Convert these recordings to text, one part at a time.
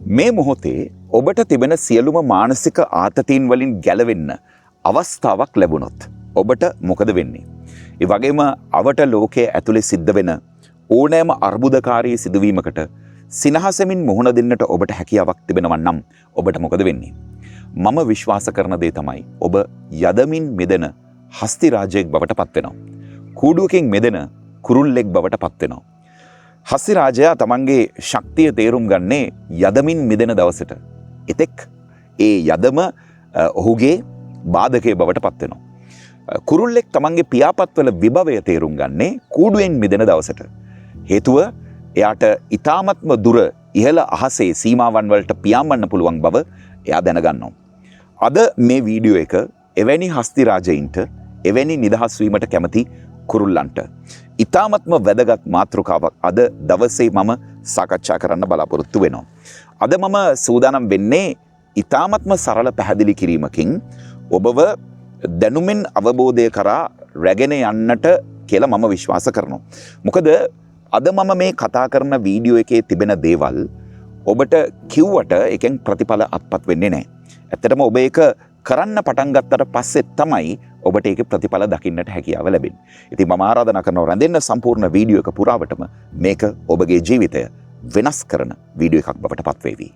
මේ මොහොතේ ඔබට තිබෙන සියලුම මානසික ආතතීන් වලින් ගැලවෙන්න අවස්ථාවක් ලැබුණොත් ඔබට මොකද වෙන්නේ? ඒ වගේම අවට ලෝකයේ ඇතුලේ සිද්ධ වෙන ඕනෑම අර්බුදකාරී සිදුවීමකට සිනහසෙමින් මුහුණ දෙන්නට ඔබට හැකියාවක් තිබෙනවා නම් ඔබට මොකද වෙන්නේ? මම විශ්වාස කරන දේ තමයි ඔබ යදමින් මෙදෙන හස්ති රාජයෙක් බවට පත් වෙනවා. කූඩුවකින් මෙදෙන කුරුල්ලෙක් බවට පත් වෙනවා. හස්ති රාජයා තමන්ගේ ශක්තිය තේරුම් ගන්නේ යදමින් මිදෙන දවසට. එතෙක් ඒ යදම ඔහුගේ බාධකයේ බවට පත් වෙනවා. කුරුල්ලෙක් තමන්ගේ පියාපත්වල විභවය තේරුම් ගන්නේ කූඩුවෙන් මිදෙන දවසට. හේතුව එයාට ඊ타මත්ම දුර ඉහළ අහසේ සීමාවන් වලට පියාඹන්න පුළුවන් බව එයා දැනගන්නවා. අද මේ වීඩියෝ එක එවැනි හස්ති රාජයින්ට එවැනි නිදහස් වීමට කැමති කුරුල්ලන්ට ඊ타මත්ම වැදගත් මාතෘකාවක් අද දවසේ මම සාකච්ඡා කරන්න බලාපොරොත්තු වෙනවා. අද මම සූදානම් වෙන්නේ ඊ타මත්ම සරල පැහැදිලි කිරීමකින් ඔබව දැනුමින් අවබෝධය කරා රැගෙන යන්නට කියලා මම විශ්වාස කරනවා. මොකද අද මම මේ කතා කරන වීඩියෝ එකේ තිබෙන දේවල් ඔබට කිව්වට එකෙන් ප්‍රතිඵල අත්පත් වෙන්නේ නැහැ. ඇත්තටම ඔබ ඒක කරන්න පටන් ගත්තට පස්සේ තමයි ඔබට ඒකේ ප්‍රතිඵල දකින්නට හැකියාව ලැබෙන්නේ. ඉතින් මම ආරාධනා කරනවා රැඳෙන්න සම්පූර්ණ වීඩියෝ එක පුරාවටම මේක ඔබගේ ජීවිතය වෙනස් කරන වීඩියෝ එකක් බවට පත් වේවි.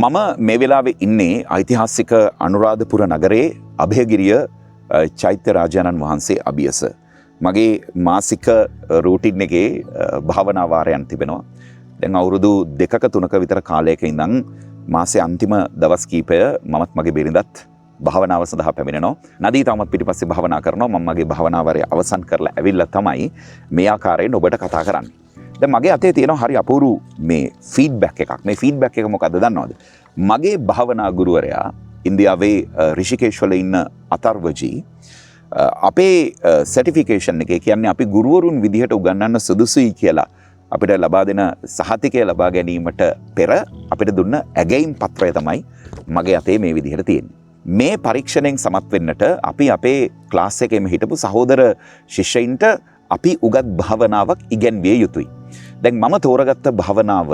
මම මේ වෙලාවේ ඉන්නේ ඓතිහාසික අනුරාධපුර නගරයේ අභයගිරිය චෛත්‍ය රාජානන් වහන්සේ අභියස. මගේ මාසික රූටින් එකේ භාවනා වාරයන් තිබෙනවා. දැන් අවුරුදු 2ක 3ක විතර කාලයක ඉඳන් මාසේ අන්තිම දවස් කීපය මමත් මගේ බිරිඳත් භාවනාව සඳහා පැමිණෙනවා. නදී තාමත් පිටිපස්සේ භාවනා කරනවා. මම මගේ භාවනා වාරය අවසන් කරලා ඇවිල්ලා තමයි මේ ආකාරයෙන් ඔබට කතා කරන්නේ. දැන් මගේ අතේ තියෙන හරි අපූරු මේ ෆීඩ්බැක් එකක්. මේ ෆීඩ්බැක් එක මොකද්ද දන්නවද? මගේ භාවනා ගුරුවරයා ඉන්දියාවේ රිෂිකේෂ් වල ඉන්න අතර්වජී අපේ සර්ටිෆිකේෂන් එකේ කියන්නේ අපි ගුරුවරුන් විදිහට උගන්වන්න සුදුසුයි කියලා අපිට ලබා දෙන සහතිකය ලබා ගැනීමට පෙර අපිට දුන්න ඇගැයීම් පත්‍රය තමයි මගේ අතේ මේ විදිහට තියෙන්නේ. මේ පරීක්ෂණයෙන් සමත් වෙන්නට අපි අපේ ක්ලාස් එකේම හිටපු සහෝදර ශිෂ්‍යයින්ට අපි උගත් භාවනාවක් ඉගැන්විය යුතුයි. දැන් මම තෝරගත්ත භාවනාව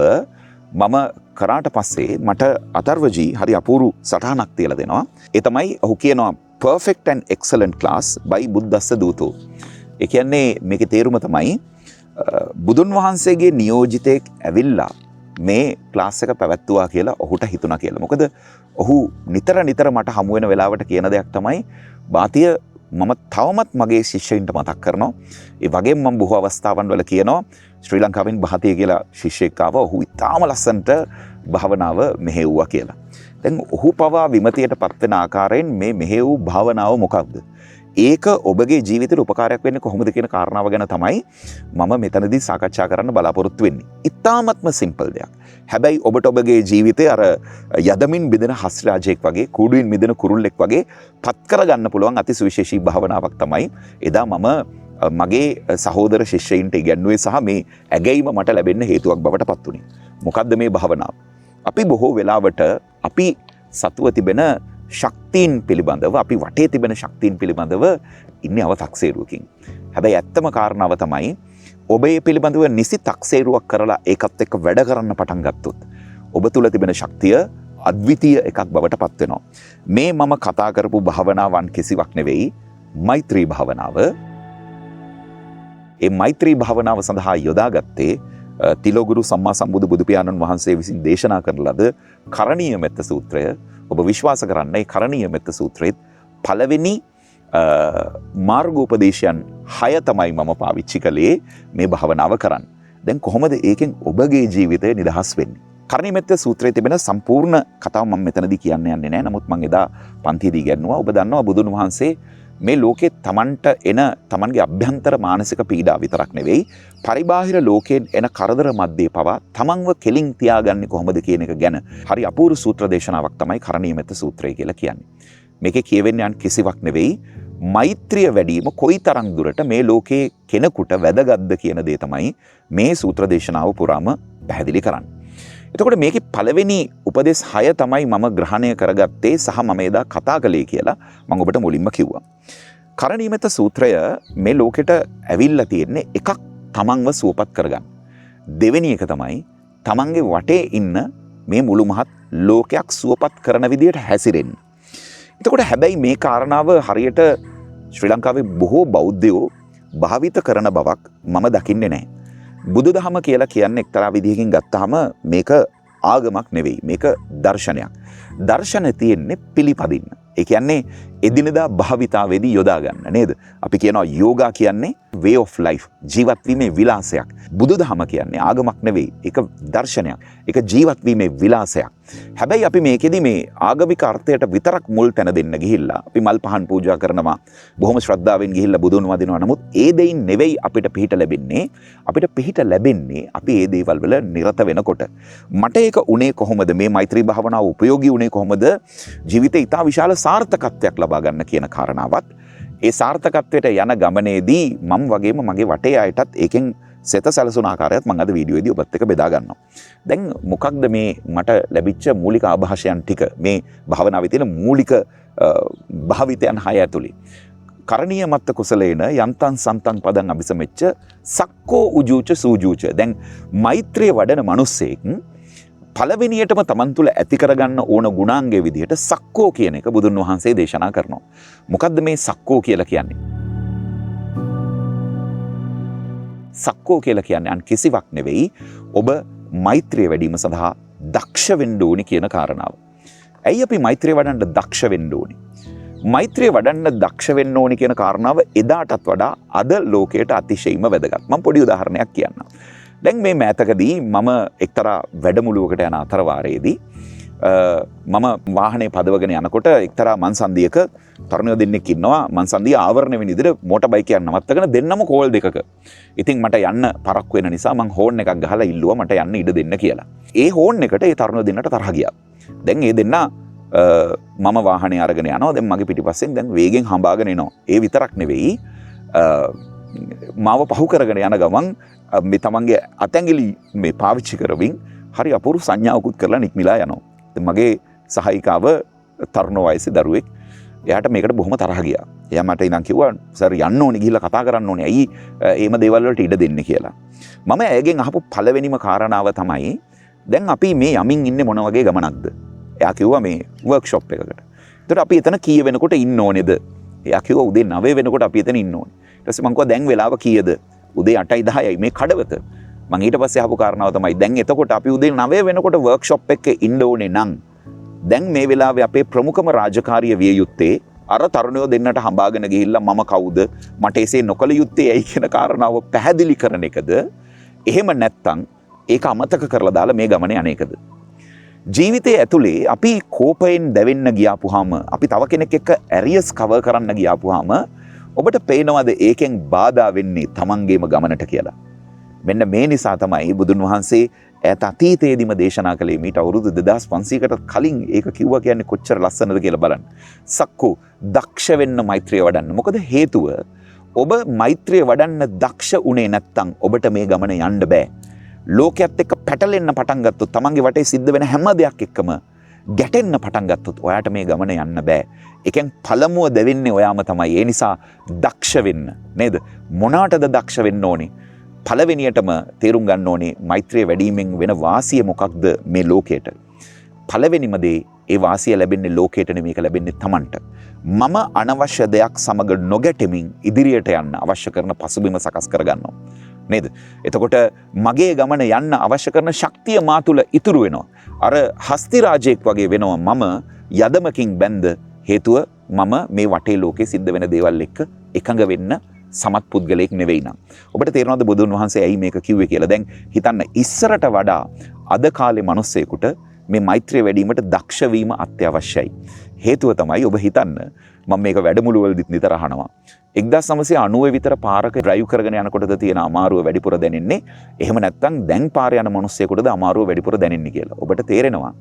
මම කරාට පස්සේ මට අතර්වජී හරි අපූරු සටහනක් තියලා දෙනවා. ඒ තමයි ඔහු කියනවා perfect and excellent class by බුද්දස්ස දූතෝ. ඒ කියන්නේ මේකේ තේරුම තමයි බුදුන් වහන්සේගේ නියෝජිතයෙක් ඇවිල්ලා මේ ක්ලාස් එක පැවැත්තුවා කියලා ඔහුට හිතුණා කියලා. මොකද ඔහු නිතර මට හමු වෙන වෙලාවට කියන දෙයක් තමයි බාතිය මම තවමත් මගේ ශිෂ්‍යයින්ට මතක් කරනවා. ඒ වගේම මම බොහෝ අවස්ථාවන් වල කියනවා ශ්‍රී ලංකාවෙන් බහතිය කියලා ශිෂ්‍යෙක් ආවා. ඔහු ඉතාම ලස්සනට භාවනාව මෙහෙව්වා කියලා. දැන් ඔහු පවා විමතියට පත් වෙන ආකාරයෙන් මේ මෙහෙව් භාවනාව මොකක්ද? ඒක ඔබගේ ජීවිතේට උපකාරයක් වෙන්නේ කොහොමද කියන කාරණාව ගැන තමයි මම මෙතනදී සාකච්ඡා කරන්න බලාපොරොත්තු වෙන්නේ. ඉතාමත්ම සිම්පල් දෙයක්. හැබැයි ඔබට ඔබගේ ජීවිතේ අර යදමින් බෙදෙන හස්ති රාජයෙක් වගේ කූඩුවෙන් මිදෙන කුරුල්ලෙක් වගේ පත් කරගන්න පුළුවන් අති සුවිශේෂී භාවනාවක් තමයි එදා මම මගේ සහෝදර ශිෂ්‍යයින්ට ඉගැන්වුවේ සහ මේ ඇගැයීම මට ලැබෙන්න හේතුවක් බවට පත් වුණේ. මොකද්ද මේ භාවනාව? අපි බොහෝ වෙලාවට අපි සතුව තිබෙන ශක්තියින් පිළිබඳව අපි වටේ තිබෙන ශක්තියින් පිළිබඳව ඉන්නේ අව탁සේරුවකින්. හැබැයි ඇත්තම කාරණාව තමයි ඔබ ඒ පිළිබඳව නිසි තක්සේරුවක් කරලා ඒකත් එක්ක වැඩ කරන්න පටන් ගත්තොත් ඔබ තුල තිබෙන ශක්තිය අද්විතීය එකක් බවට පත් වෙනවා. මේ මම කතා කරපු භාවනාවන් කිසිවක් නෙවෙයි මෛත්‍රී භාවනාව. ඒ මෛත්‍රී භාවනාව සඳහා යොදාගත්තේ තිලෝගුරු සම්මා සම්බුදු බුදු පියාණන් වහන්සේ විසින් දේශනා කරන ලද කරණීය මෙත්ත සූත්‍රය. ඔබ විශ්වාස කරන්නේ කරණීය මෙත්ත සූත්‍රයේත් පළවෙනි මාර්ගෝපදේශයන් 6 තමයි මම පාවිච්චි කළේ මේ භාවනාව කරන්න. දැන් කොහොමද ඒකෙන් ඔබගේ ජීවිතය නිදහස් වෙන්නේ? කරණීය මෙත්ත සූත්‍රයේ තිබෙන සම්පූර්ණ කතාව මම මෙතනදී කියන්න යන්නේ නැහැ. නමුත් මම එදා පන්තියේදී ගන්නවා. ඔබ දන්නවා බුදුන් වහන්සේ මේ ලෝකේ තමන්ට එන තමන්ගේ අභ්‍යන්තර මානසික පීඩා විතරක් නෙවෙයි පරිබාහිර ලෝකයෙන් එන කරදර මැද්දේ පවා තමන්ව කෙලින් තියාගන්නේ කොහොමද කියන එක ගැන හරි අපූර්ව සූත්‍ර දේශනාවක් තමයි කරණීය මෙත්ත සූත්‍රය කියලා කියන්නේ. මේකේ කියවෙන්නේ යන් කිසිවක් නෙවෙයි මෛත්‍රිය වැඩිම කොයිතරම් දුරට මේ ලෝකේ කෙනෙකුට වැදගත්ද කියන දේ තමයි මේ සූත්‍ර දේශනාව පුරාම පැහැදිලි කරන්නේ. එතකොට මේකේ පළවෙනි උපදේශ 6 තමයි මම ග්‍රහණය කරගත්තේ සහ මම එදා කතා කළේ කියලා මම ඔබට මුලින්ම කිව්වා. කරණීයමෙත සූත්‍රය මේ ලෝකෙට ඇවිල්ලා තියෙන්නේ එකක් තමන්ව සුවපත් කරගන්න. දෙවෙනි එක තමයි තමන්ගේ වටේ ඉන්න මේ මුළු මහත් ලෝකයක් සුවපත් කරන විදියට හැසිරෙන්න. එතකොට හැබැයි මේ කාරණාව හරියට ශ්‍රී ලංකාවේ බොහෝ බෞද්ධයෝ භාවිත කරන බවක් මම දකින්නේ නැහැ. බුදුදහම කියලා කියන්නේ එක්තරා විදිහකින් ගත්තාම මේක ආගමක් නෙවෙයි. මේක දර්ශනයක්. දර්ශන තියෙන්නේ පිළිපදින්න. ඒ කියන්නේ එදිනදා භාවිතාවේදී යොදා ගන්න නේද? අපි කියනවා යෝගා කියන්නේ way of life, ජීවත් වීමේ විලාසයක්. බුදුදහම කියන්නේ ආගමක් නෙවෙයි. ඒක දර්ශනයක්. ඒක ජීවත් වීමේ විලාසයක්. හැබැයි අපි මේකෙදි මේ ආගමික අර්ථයට විතරක් මුල් තැන දෙන්න ගිහිල්ලා අපි මල් පහන් පූජා කරනවා. බොහොම ශ්‍රද්ධාවෙන් ගිහිල්ලා බුදුන් වදිනවා. නමුත් ඒ දෙයින් නෙවෙයි අපිට පිහිට ලැබෙන්නේ. අපිට පිහිට ලැබෙන්නේ අපි ඒ දේවල් වල නිරත වෙනකොට. මට ඒක උනේ කොහොමද? මේ මෛත්‍රී භාවනාව උපයෝගී උනේ කොහොමද? ජීවිතේ ඉතා විශාල සාර්ථකත්වයක් ලබා ගන්න කියන කාරණාවත් ඒ සාර්ථකත්වයට යන ගමනේදී මම වගේම මගේ වටේ අයටත් ඒකෙන් සෙත සැලසුන ආකාරයත් මම අද වීඩියෝෙදී ඔබත් එක්ක බෙදා ගන්නවා. දැන් මොකක්ද මේ මට ලැබිච්ච මූලික ආభాෂයන් ටික මේ භාවනාවේ තියෙන මූලික භාවිතයන් 6 ඇතුළේ. කරණීය මත්ත කුසලේන යන්තං සන්තං පදං අபிසමෙච්ච සක්කෝ උජූච සූජූච. දැන් මෛත්‍රිය වඩන මිනිස්සෙක් පළවෙනියටම තමන් තුළ ඇති කරගන්න ඕන ගුණාංගයේ විදිහට සක්කෝ කියන එක බුදුන් වහන්සේ දේශනා කරනවා. මොකද්ද මේ සක්කෝ කියලා කියන්නේ? සක්කෝ කියලා කියන්නේ අන් කිසිවක් නෙවෙයි ඔබ මෛත්‍රිය වැඩිම සඳහා දක්ෂ වෙන්න ඕනි කියන කාරණාව. ඇයි අපි මෛත්‍රිය වඩන්න දක්ෂ වෙන්න ඕනි? මෛත්‍රිය වඩන්න දක්ෂ වෙන්න ඕනි කියන කාරණාව එදාටත් වඩා අද ලෝකයට අතිශයින්ම වැදගත්. මම පොඩි උදාහරණයක් කියන්නම්. දැන් මේ මෑතකදී මම එක්තරා වැඩමුළුවකට යන අතරවාරයේදී මම වාහනේ පදවගෙන යනකොට එක්තරා මන්සන්දියක තරුණයෝ දෙන්නෙක් ඉන්නවා. මන්සන්දිය ආවරණය වෙන විදිහට මෝටර් බයික් එකක් නවත්තගෙන දෙන්නම කෝල් දෙකක. ඉතින් මට යන්න පරක්කු වෙන නිසා මං හෝන් එකක් ගහලා ඉල්ලුවා මට යන්න ඉඩ දෙන්න කියලා. ඒ හෝන් එකට ඒ තරුණයෝ දෙන්නට තරහ ගියා. දැන් ඒ දෙන්නා මම වාහනේ අරගෙන යනවා. දැන් මගේ පිටිපස්සෙන් දැන් වේගෙන් හඹාගෙන එනවා. ඒ විතරක් නෙවෙයි මාව පහු කරගෙන යන ගමන් මේ තමන්ගේ අතැඟිලි මේ පාවිච්චි කරමින් හරි අපූර්ව සංඥාවකුත් කරලා නික්මිලා යනවා. මගේ සහායිකාව තරුණ වයසේ දරුවෙක්. එයාට මේකට බොහොම තරහ ගියා. එයා මට ඉඳන් කිව්වා සර් යන්න ඕනේ ගිහිල්ලා කතා කරන්න ඕනේ. ඇයි එහෙම දේවල් වලට ඉඩ දෙන්නේ කියලා. මම ඇයගෙන් අහපු පළවෙනිම කාරණාව තමයි දැන් අපි මේ යමින් ඉන්නේ මොන වගේ ගමනක්ද? එයා කිව්වා මේ වර්ක්ෂොප් එකකට. ඒකට අපි එතන කීය වෙනකොට ඉන්න ඕනේද? එයා කිව්වා උදේ 9 වෙනකොට අපි එතන ඉන්න ඕනේ. ඊට පස්සේ මං කිව්වා දැන් වෙලාව කීයද? උදේ 8යි 10යි මේ කඩවත. මං ඊට පස්සේ අහපු කාරණාව තමයි දැන් එතකොට අපි උදේ 9 වෙනකොට වර්ක්ෂොප් එකේ ඉන්න ඕනේ නම් දැන් මේ වෙලාවේ අපේ ප්‍රමුඛම රාජකාරිය විය යුත්තේ අර තරුණයෝ දෙන්නට හඹාගෙන ගිහිල්ලා මම කවුද මට එසේ නොකළ යුත්තේ ඇයි කියන කාරණාව පැහැදිලි කරන එකද? එහෙම නැත්නම් ඒක අමතක කරලා දාලා මේ ගමනේ අනේකද? ජීවිතයේ ඇතුලේ අපි කෝපයෙන් දැවෙන්න ගියාපුවාම අපි තව කෙනෙක් එක්ක ඇරියස් කවර් කරන්න ගියාපුවාම ඔබට පේනවද ඒකෙන් බාධා වෙන්නේ තමන්ගේම ගමනට කියලා? මෙන්න මේ නිසා තමයි බුදුන් වහන්සේ ඈත අතීතයේදීම දේශනා කළේ මීට අවුරුදු 2500කට කලින් ඒක කිව්වා කියන්නේ කොච්චර ලස්සනද කියලා බලන්න. සක්කෝ දක්ෂ වෙන්න මෛත්‍රිය වඩන්න. මොකද හේතුව ඔබ මෛත්‍රිය වඩන්න දක්ෂ උනේ නැත්තම් ඔබට මේ ගමන යන්න බෑ. ලෝකයේත් එක්ක පැටලෙන්න පටන් ගත්තොත් තමන්ගේ වටේ සිද්ධ වෙන හැම දෙයක් එක්කම ගැටෙන්න පටන් ගත්තොත් ඔයාට මේ ගමන යන්න බෑ. එකෙන් පළමුව දෙවෙන්නේ ඔයාම තමයි. ඒ නිසා දක්ෂ වෙන්න නේද? මොනකටද දක්ෂ වෙන්න ඕනේ? පළවෙනියටම තේරුම් ගන්න ඕනේ මෛත්‍රිය වැඩිමෙන් වෙන වාසිය මොකක්ද මේ ලෝකයට? පළවෙනිම දේ ඒ වාසිය ලැබෙන්නේ ලෝකයට නෙමෙයි, ඒක ලැබෙන්නේ Tamanට. මම අනවශ්‍ය දෙයක් සමග නොගැටෙමින් ඉදිරියට යන්න අවශ්‍ය කරන පසුබිම සකස් කරගන්නවා. නේද? එතකොට මගේ ගමන යන්න අවශ්‍ය කරන ශක්තිය මා තුළ ඉතුරු වෙනවා. අර හස්ති රාජයෙක් වගේ වෙනවා මම යදමකින් බැඳ. හේතුව මම මේ වටේ ලෝකේ සිද්ධ වෙන දේවල් එක්ක එකඟ වෙන්න සමත් පුද්ගලයෙක් නෙවෙයි නම්. ඔබට තේරෙනවද බුදුන් වහන්සේ ඇයි මේක කිව්වේ කියලා? දැන් හිතන්න ඉස්සරට වඩා අද කාලේ මිනිස්සෙකුට මේ මෛත්‍රිය වැඩිවීමට දක්ෂ වීම අත්‍යවශ්‍යයි. හේතුව තමයි ඔබ හිතන්න මම මේක වැඩමුළු වලදීත් නිතර අහනවා. 1990 විතර පාරක ඩ්‍රයිව් කරගෙන යනකොටද තියෙන අමාරුව වැඩිපුර දැනෙන්නේ. එහෙම නැත්නම් දැන් පාර යන මිනිස්සෙකුටද අමාරුව වැඩිපුර දැනෙන්නේ කියලා. ඔබට තේරෙනවා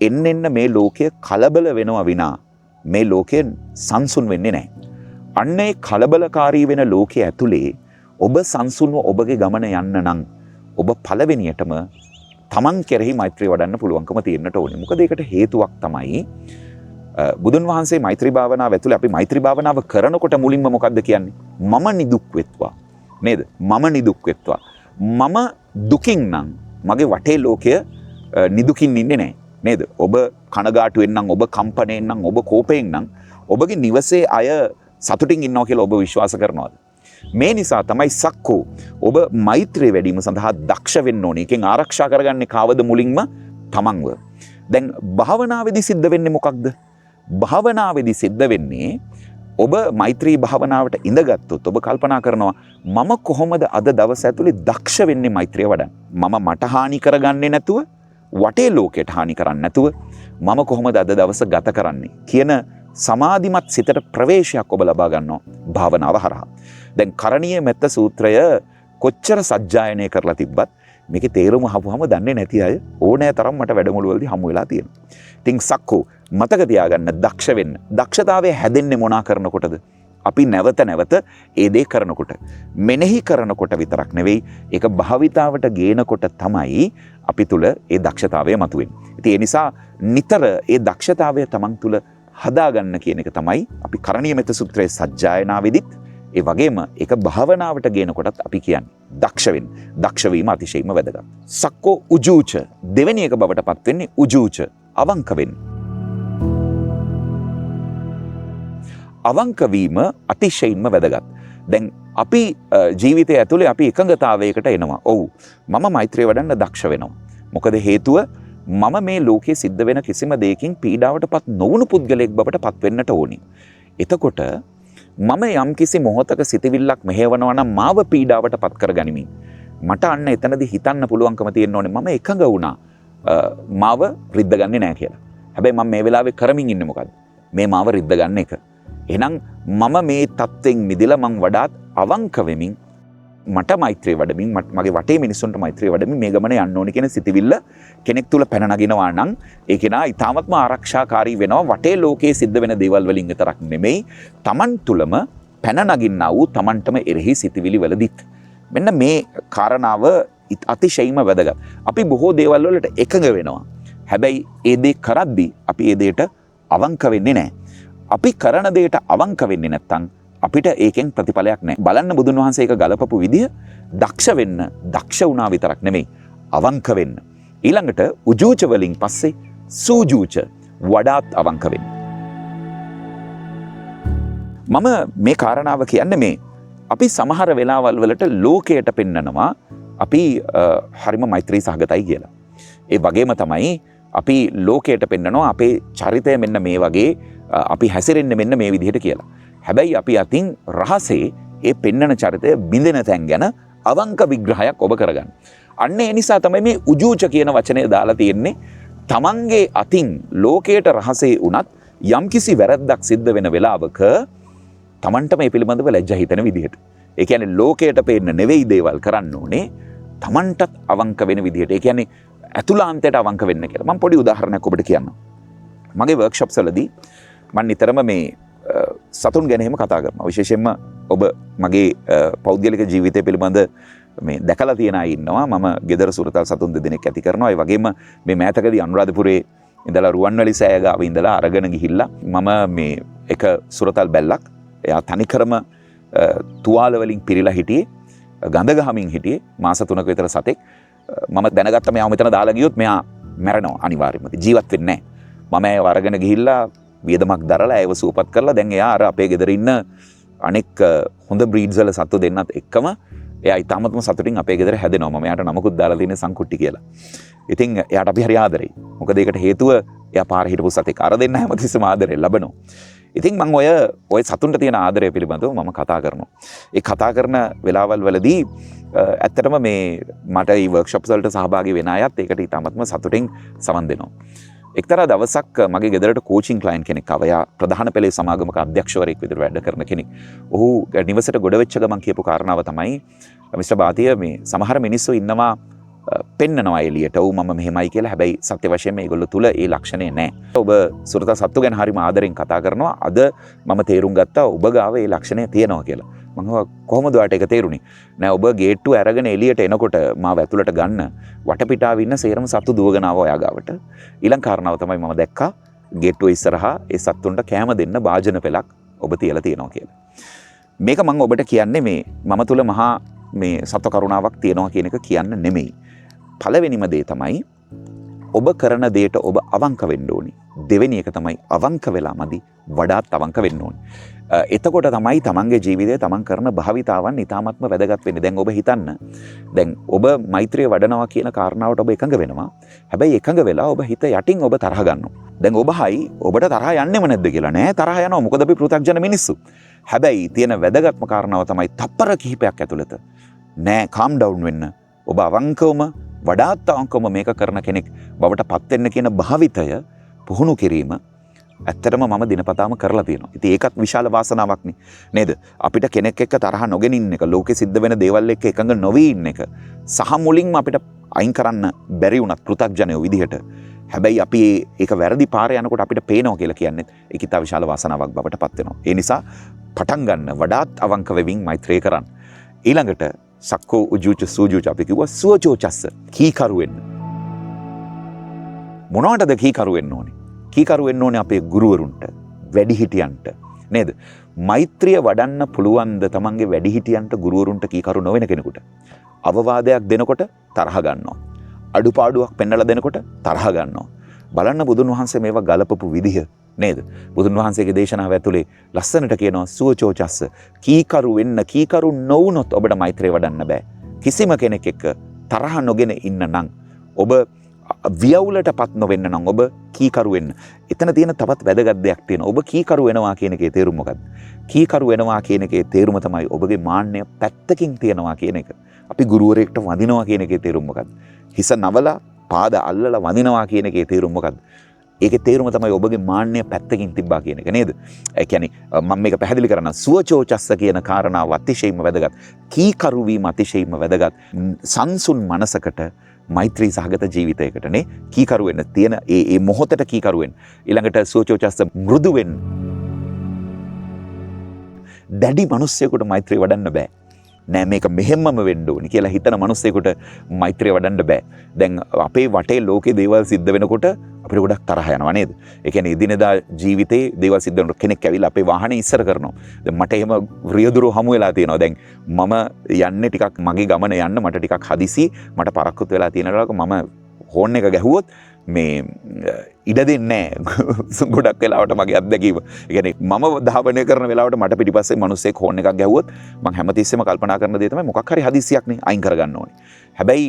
එන්න මේ ලෝකය කලබල වෙනවා විනා මේ ලෝකය සංසුන් වෙන්නේ නැහැ. අන්නේ කලබලකාරී වෙන ලෝකයේ ඇතුලේ ඔබ සංසුන්ව ඔබගේ ගමන යන්න නම් ඔබ පළවෙනියටම Taman කෙරෙහි මෛත්‍රිය වඩන්න පුළුවන්කම තියෙන්නට ඕනේ. මොකද ඒකට හේතුවක් තමයි බුදුන් වහන්සේ මෛත්‍රී භාවනාව ඇතුළේ අපි මෛත්‍රී භාවනාව කරනකොට මුලින්ම මොකද්ද කියන්නේ? මම නිදුක් වෙත්වා. නේද? මම නිදුක් වෙත්වා. මම දුකින් නම් මගේ වටේ ලෝකය නිදුකින් ඉන්නේ නැහැ. නේද? ඔබ කනගාටුවෙන් නම්, ඔබ කම්පණයෙන් නම්, ඔබ කෝපයෙන් නම් ඔබගේ නිවසේ අය සතුටින් ඉන්නවා කියලා ඔබ විශ්වාස කරනවද? මේ නිසා තමයි සක්කෝ ඔබ මෛත්‍රිය වැඩිම සඳහා දක්ෂ වෙන්න ඕනේ. එකෙන් ආරක්ෂා කරගන්නේ කාවද? මුලින්ම තමන්ව. දැන් භාවනාවේදී සිද්ධ වෙන්නේ මොකක්ද? භාවනාවේදී සිද්ධ වෙන්නේ ඔබ මෛත්‍රී භාවනාවට ඉඳගත්තොත් ඔබ කල්පනා කරනවා මම කොහොමද අද දවස ඇතුලේ දක්ෂ වෙන්නේ මෛත්‍රිය වඩන්න? මම මට හානි කරගන්නේ නැතුව, වටේ ලෝකයට හානි කරන්නේ නැතුව මම කොහොමද අද දවස ගත කරන්නේ කියන සමාධිමත් සිතට ප්‍රවේශයක් ඔබ ලබා ගන්නවා භාවනාව හරහා. දැන් කරණීය මෙත්ත සූත්‍රය කොච්චර සජ්ජායනය කරලා තිබ්බත් මේකේ තේරුම අහපුවම දන්නේ නැති අය ඕනෑ තරම් මට වැඩමුළුවලදී හමු වෙලා තියෙනවා. ඉතින් සක්කෝ මතක තියාගන්න, දක්ෂ වෙන්න. දක්ෂතාවය හැදෙන්නේ මොනා කරනකොටද? අපි නැවත නැවත ඒ දේ කරනකොට. මෙනෙහි කරනකොට විතරක් නෙවෙයි, ඒක භාවිතාවට ගේනකොට තමයි අපි තුල ඒ දක්ෂතාවය මතුවෙන්නේ. ඉතින් ඒ නිසා නිතර ඒ දක්ෂතාවය තමන් තුල හදාගන්න කියන එක තමයි අපි කරණීය මෙත්ත සූත්‍රයේ සජ්ජායනාවේදීත් ඒ වගේම ඒක භාවනාවට ගේනකොටත් අපි කියන්නේ දක්ෂ වෙන්න. දක්ෂ වීම අතිශයින්ම වැදගත්. සක්කෝ උජූච, දෙවෙනි එක බවට පත් වෙන්නේ උජූච, අවංක වෙන්න. අවංක වීම අතිශයින්ම වැදගත්. දැන් අපි ජීවිතය ඇතුලේ අපි එකඟතාවයකට එනවා. ඔව්, මම මෛත්‍රිය වඩන්න දක්ෂ වෙනවා. මොකද හේතුව මම මේ ලෝකයේ සිද්ධ වෙන කිසිම දෙයකින් පීඩාවට පත් නොවුණු පුද්ගලයෙක් බවට පත් වෙන්නට ඕනි. එතකොට මම යම් කිසි මොහොතක සිතවිල්ලක් මෙහෙවනවා නම් මාව පීඩාවට පත් කරගනිමින් මට අන්න එතනදී හිතන්න පුළුවන්කම තියෙන්න ඕනේ මම එකඟ වුණා මාව රිද්ද ගන්නේ නැහැ කියලා. හැබැයි මම මේ වෙලාවේ කරමින් ඉන්නේ මොකද්ද? මේ මාව රිද්ද ගන්න එක. එහෙනම් මම මේ தත්වෙන් මිදලා මං වඩාත් අවංක වෙමින් මට මෛත්‍රිය වඩමින් මගේ වටේ මිනිස්සුන්ට මෛත්‍රිය වඩමින් මේ ගමන යන්න ඕනේ කියන සිතවිල්ල කෙනෙක් තුල පැන නගිනවා නම් ඒක නා ඊටාත්ම ආරක්ෂාකාරී වෙනවා. වටේ ලෝකයේ සිද්ධ වෙන දේවල් වලින් විතරක් නෙමෙයි, Taman තුලම පැන නගින්නා වූ Tamanටම එරෙහි සිතවිලි වලදීත්. මෙන්න මේ කාරණාව අතිශයින්ම වැදගත්. අපි බොහෝ දේවල් වලට එකඟ වෙනවා. හැබැයි ඒ දේ කරද්දී අපි ඒ දෙයට අවංක වෙන්නේ නැහැ. අපි කරන දෙයට අවංක වෙන්නේ නැත්නම් අපිට ඒකෙන් ප්‍රතිඵලයක් නැහැ. බලන්න බුදුන් වහන්සේ ඒක ගලපපු විදිය දක්ෂ වෙන්න, දක්ෂ වුණා විතරක් නෙමෙයි, අවංක වෙන්න. ඊළඟට උජූච වලින් පස්සේ සූජූච, වඩාත් අවංක වෙන්න. මම මේ කාරණාව කියන්නේ මේ අපි සමහර වෙලාවල් වලට ලෝකයට පෙන්නනවා අපි හරිම මෛත්‍රී සහගතයි කියලා. ඒ වගේම තමයි අපි ලෝකයට පෙන්නනවා අපේ චරිතය මෙන්න මේ වගේ, අපි හැසිරෙන්නේ මෙන්න මේ විදිහට කියලා. හැබැයි අපි අතින් රහසේ ඒ පෙන්නන චරිතය බිඳෙන තැන් ගැන අවංක විග්‍රහයක් ඔබ කරගන්න. අන්න ඒ නිසා තමයි මේ උජූච කියන වචනය දාලා තියෙන්නේ. තමන්ගේ අතින් ලෝකයට රහසේ වුණත් යම්කිසි වැරද්දක් සිද්ධ වෙන වෙලාවක තමන්ට මේ පිළිබඳව ලැජ්ජා හිතෙන විදිහට. ඒ කියන්නේ ලෝකයට පේන්න නෙවෙයි දේවල් කරන්න ඕනේ, තමන්ටත් අවංක වෙන විදිහට. ඒ කියන්නේ ඇතුළාන්තයට අවංක වෙන්න කියලා. මම පොඩි උදාහරණයක් ඔබට කියන්නම්. මගේ වර්ක්ෂොප්ස් වලදී මම නිතරම මේ සතුන් ගැන එහෙම කතා කරනවා. විශේෂයෙන්ම ඔබ මගේ පෞද්ගලික ජීවිතය පිළිබඳ මේ දැකලා තියෙන අය ඉන්නවා. මම ගෙදර සුරතල් සතුන් දෙදෙනෙක් ඇති කරනවා. ඒ වගේම මේ මෑතකදී අනුරාධපුරේ ඉඳලා රුවන්වැලි සෑය ගාව ඉඳලා අරගෙන ගිහිල්ලා මම මේ එක සුරතල් බැල්ලක්, එයා තනිකරම තුවාල වලින් පිරීලා හිටියේ, ගඳ ගහමින් හිටියේ, මාස 3ක විතර සතෙක්. මම දැනගත්තා මෙයාව මෙතන දාලා ගියොත් මෙයා මැරෙනවා අනිවාර්යයෙන්ම. ජීවත් වෙන්නේ නැහැ. මම ඒව අරගෙන ගිහිල්ලා වියදමක් දරලා ඒව සූපත් කරලා දැන් එයා අර අපේ ගෙදර ඉන්න අනෙක් හොඳ බ්‍රීඩ්ස් වල සත්තු දෙන්නත් එක්කම එයා ඊටාමත්ම සතුටින් අපේ ගෙදර හැදෙනවා. මම එයාට නමකුත් දාලා තියෙන්නේ සංකුට්ටි කියලා. ඉතින් එයාට අපි හරි ආදරෙයි. මොකද ඒකට හේතුව එයා පාරේ හිටපු සතෙක්. අර දෙන්න හැමතිස්සෙම ආදරේ ලබනවා. ඉතින් මම ඔය සතුන්ට තියෙන ආදරය පිළිබඳව මම කතා කරනවා. ඒ කතා කරන වෙලාවල් වලදී ඇත්තටම මේ මට මේ වර්ක්ෂොප්ස් වලට සහභාගී වෙන අයත් ඒකට ඊටාමත්ම සතුටින් සමන් දෙනවා. එක්තරා දවසක් මගේ ගෙදරට කෝචින් ක්ලයන්ට් කෙනෙක් ආවා. එයා ප්‍රධාන පෙළේ සමාගමක අධ්‍යක්ෂවරයෙක් විදිහට වැඩ කරන කෙනෙක්. ඔහු නිවසට ගොඩ වෙච්ච ගමන් කියපු කාරණාව තමයි, මිස්ටර් බාතිය, මේ සමහර මිනිස්සු ඉන්නවා පෙන්නනවා එළියට ඔව් මම මෙහෙමයි කියලා. හැබැයි සත්‍ය වශයෙන්ම ඒගොල්ලෝ තුල ඒ ලක්ෂණය නැහැ. ඔබ සුරත සත්තු ගැන හරිම ආදරෙන් කතා කරනවා. අද මම තේරුම් ගත්තා ඔබ ගාව ඒ ලක්ෂණය තියෙනවා කියලා. මම කොහොමද ඔයාලට ඒක තේරුනේ? නෑ, ඔබ ගේට්ටුව අරගෙන එළියට එනකොට මාව ඇතුළට ගන්න වටපිටාව ඉන්න සේරම සත්තු දුවගෙන ආවා ඔයා ගාවට. ඊළඟ කාරණාව තමයි මම දැක්කා ගේට්ටුව ඉස්සරහා ඒ සත්තුන්ට කෑම දෙන්න භාජන පෙළක් ඔබ තියලා තියෙනවා කියලා. මේක මම ඔබට කියන්නේ මේ මම තුල මහා මේ සත්ව කරුණාවක් තියෙනවා කියන එක කියන්න නෙමෙයි. පළවෙනිම දේ තමයි ඔබ කරන දේට ඔබ අවංක වෙන්න ඕනේ. දෙවෙනි එක තමයි අවංක වෙලාමදි වඩාත් අවංක වෙන්න ඕනේ. එතකොට තමයි තමන්ගේ ජීවිතයේ තමන් කරන භාවිතාවන් ඉතාමත්ම වැදගත් වෙන්නේ. දැන් ඔබ හිතන්න. දැන් ඔබ මෛත්‍රිය වඩනවා කියන කාරණාවට ඔබ එකඟ වෙනවා. හැබැයි එකඟ වෙලා ඔබ හිත යටින් ඔබ තරහ ගන්නවා. දැන් ඔබයි ඔබට තරහ යන්නේම නැද්ද කියලා නෑ. තරහ යනවා. මොකද අපි පෘථග්ජන මිනිස්සු. හැබැයි තියෙන වැදගත්ම කාරණාව තමයි තප්පර කිහිපයක් ඇතුළත නෑ calm down වෙන්න. ඔබ අවංකවම වඩාත් අවංකවම මේක කරන කෙනෙක් බවට පත් වෙන්න කියන භාවිතය පුහුණු කිරීම ඇත්තටම මම දිනපතාම කරලා තියෙනවා. ඉතින් ඒකත් විශාල වාසනාවක් නේ. නේද? අපිට කෙනෙක් එක්ක තරහ නොගෙන ඉන්න එක, ලෝකෙ සිද්ධ වෙන දේවල් එක්ක එකඟ නොවී ඉන්න එක සහ මුලින්ම අපිට අයින් කරන්න බැරි වුණත් පෘථග්ජනයෝ විදිහට. හැබැයි අපි ඒක වැරදි පාරේ යනකොට අපිට පේනවා කියලා කියන්නේ ඒක ඉතා විශාල වාසනාවක් බවට පත් වෙනවා. ඒ නිසා පටන් ගන්න වඩාත් අවංක වෙමින් මෛත්‍රිය කරන්න. ඊළඟට සක්කෝ උජුච සූජුච අපි කිව්වා සුවචෝචස්ස කීකරු වෙන්න. මොනවටද කීකරු වෙන්න ඕනේ? කීකරු වෙන්න ඕනේ අපේ ගුරුවරුන්ට, වැඩිහිටියන්ට නේද? මෛත්‍රිය වඩන්න පුළුවන්ද තමන්ගේ වැඩිහිටියන්ට, ගුරුවරුන්ට කීකරු නොවන කෙනෙකුට? අවවාදයක් දෙනකොට තරහ ගන්නවා. අඩුපාඩුවක් පෙන්වලා දෙනකොට තරහ ගන්නවා. බලන්න බුදුන් වහන්සේ මේවා ගලපපු විදිහ නේද? බුදුන් වහන්සේගේ දේශනාව ඇතුලේ ලස්සනට කියනවා සුවචෝචස්ස කීකරු වෙන්න. කීකරු නොවුනොත් ඔබට මෛත්‍රිය වඩන්න බෑ. කිසිම කෙනෙක් එක්ක තරහ නොගෙන ඉන්න නම් ඔබ ව්‍යවුලටපත් නොවෙන්න නම් ඔබ කීකරු වෙන්න. එතන තියෙන තවත් වැදගත් දෙයක් තියෙනවා. ඔබ කීකරු වෙනවා කියන එකේ තේරුම මොකක්ද? කීකරු වෙනවා කියන එකේ තේරුම තමයි ඔබගේ මාන්නය පැත්තකින් තියනවා කියන එක. අපි ගුරුවරයෙක්ට වඳිනවා කියන එකේ තේරුම මොකක්ද? හිස නවලා පාද අල්ලලා වඳිනවා කියන එකේ තේරුම මොකක්ද? ඒකේ තේරුම තමයි ඔබගේ මාන්නය පැත්තකින් තිබ්බා කියන එක නේද? ඒ කියන්නේ මම මේක පැහැදිලි කරනවා. සුවචෝචස්ස කියන කාරණාව අතිශයින්ම වැදගත්. කීකරු වීම අතිශයින්ම වැදගත්. සංසුන් මනසකට මෛත්‍රී සහගත ජීවිතයකට නේ කීකරු වෙන්න තියෙන ඒ මොහොතට කීකරු වෙන්න. ඊළඟට සුවචෝචස්ස මෘදු වෙන්න. දැඩි මිනිස්සෙකුට මෛත්‍රිය වඩන්න බෑ. නෑ මේක මෙහෙම්මම වෙන්න ඕනි කියලා හිතන මිනිස්සෙකුට මෛත්‍රිය වඩන්න බෑ. දැන් අපේ වටේ ලෝකේ දේවල් සිද්ධ වෙනකොට අපිට ගොඩක් තරහ යනවා නේද? ඒ කියන්නේ එදිනෙදා ජීවිතේ දේවල් සිද්ධ වෙනකොට කෙනෙක් ඇවිල්ලා අපේ වාහනේ ඉස්සර කරනවා. දැන් මට එහෙම රියදුරු හමු වෙලා තියෙනවා. දැන් මම යන්නේ ටිකක් මගේ ගමන යන්න මට ටිකක් හදිසි මට පරක්කුත් වෙලා තියෙනකොට මම හෝන් එක ගැහුවොත් මේ ඉඩ දෙන්නේ නැහැ ගොඩක් වෙලාවට මගේ අත්දැකීම. ඒ කියන්නේ මම ධාවනය කරන වෙලාවට මට පිටිපස්සේ මිනිස්සෙක් හෝන් එකක් ගැහුවොත් මම හැමතිස්සෙම කල්පනා කරන දේ තමයි මොකක් හරි හදිසියක් නේ අයින් කරගන්න ඕනේ. හැබැයි